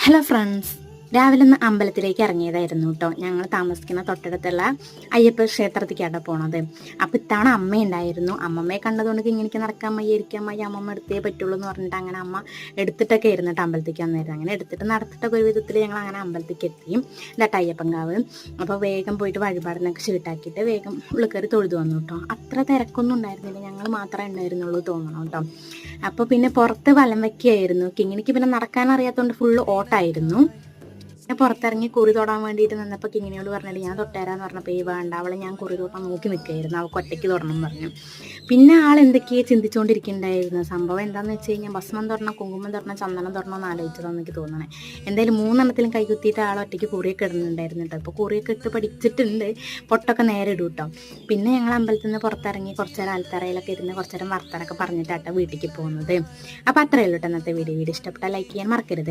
Hello friends, രാവിലെ ഒന്ന് അമ്പലത്തിലേക്ക് ഇറങ്ങിയതായിരുന്നു കേട്ടോ. ഞങ്ങൾ താമസിക്കുന്ന തൊട്ടടുത്തുള്ള അയ്യപ്പ ക്ഷേത്രത്തിലേക്കാണ് പോണത്. അപ്പോൾ ഇത്തവണ അമ്മയുണ്ടായിരുന്നു. അമ്മമ്മയെ കണ്ടതുകൊണ്ട് ഇങ്ങനെ നടക്കാൻ വയ്യ, ഇരിക്കാൻ വയ്യ, അമ്മമ്മ എടുത്തേ പറ്റുള്ളൂ എന്ന് പറഞ്ഞിട്ട് അങ്ങനെ അമ്മ എടുത്തിട്ടൊക്കെ ഇരുന്നിട്ട് അമ്പലത്തേക്ക് വന്നായിരുന്നു. അങ്ങനെ എടുത്തിട്ട് നടത്തിട്ടൊക്കെ ഒരു വിധത്തിൽ ഞങ്ങൾ അങ്ങനെ അമ്പലത്തേക്ക് എത്തി. ഇതാട്ട് അയ്യപ്പൻകാവ്. അപ്പോൾ വേഗം പോയിട്ട് വഴിപാടിനൊക്കെ ഷീട്ടാക്കിയിട്ട് വേഗം ഉള്ളിൽ കയറി തൊഴുതു വന്നു കേട്ടോ. അത്ര തിരക്കൊന്നും ഉണ്ടായിരുന്നില്ല, ഞങ്ങൾ മാത്രമേ ഉണ്ടായിരുന്നുള്ളൂ തോന്നണം കേട്ടോ. അപ്പോൾ പിന്നെ പുറത്ത് വലം വയ്ക്കുകയായിരുന്നു. കിങ്ങിണിക്ക് പിന്നെ നടക്കാൻ അറിയാത്തതുകൊണ്ട് ഫുള്ള് ഓട്ടായിരുന്നു. ഞാൻ പുറത്തിറങ്ങി കുറി തൊടാൻ വേണ്ടിയിട്ട് നിന്നപ്പോൾ കിങ്ങിണിയോട് പറഞ്ഞിട്ട് ഞാൻ തൊട്ടേരാന്ന് പറഞ്ഞപ്പോൾ വേണ്ട, അവളെ ഞാൻ കുറി തൊട്ടാൻ നോക്കി നിൽക്കുകയായിരുന്നു. അവൾക്ക് ഒറ്റയ്ക്ക് തൊടണം എന്ന് പറഞ്ഞു. പിന്നെ ആൾ എന്തൊക്കെയോ ചിന്തിച്ചുകൊണ്ടിരിക്കുന്നുണ്ടായിരുന്നു. സംഭവം എന്താണെന്ന് വെച്ച് കഴിഞ്ഞാൽ ഭസ്മം തൊടണം, കുങ്കുമം തൊടണം, ചന്ദനം തൊടണം എന്ന് ആലോചിച്ചതാണെന്ന് എനിക്ക് തോന്നണേ. എന്തായാലും 3 കൈകുത്തിയിട്ട് ആൾ ഒറ്റയ്ക്ക് കുറിയൊക്കെ ഇടുന്നുണ്ടായിരുന്നു കേട്ടോ. ഇപ്പോൾ കുറിയൊക്കെ ഇട്ട് പഠിച്ചിട്ടുണ്ട്, പൊട്ടൊക്കെ നേരെ ഇടും കേട്ടോ. പിന്നെ ഞങ്ങൾ അമ്പലത്തിൽ നിന്ന് പുറത്തിറങ്ങി കുറച്ച് നേരം ആൽത്തറയിലൊക്കെ ഇരുന്ന് കുറച്ച് നേരം വർത്തനൊക്കെ പറഞ്ഞിട്ടാട്ടോ വീട്ടിലേക്ക് പോകുന്നത്. അപ്പോൾ അത്രയേ ഉള്ളൂ കേട്ടോ ഇന്നത്തെ വീഡിയോ. ഇഷ്ടപ്പെട്ടാൽ ലൈക്ക് ചെയ്യാൻ മറക്കരുത്.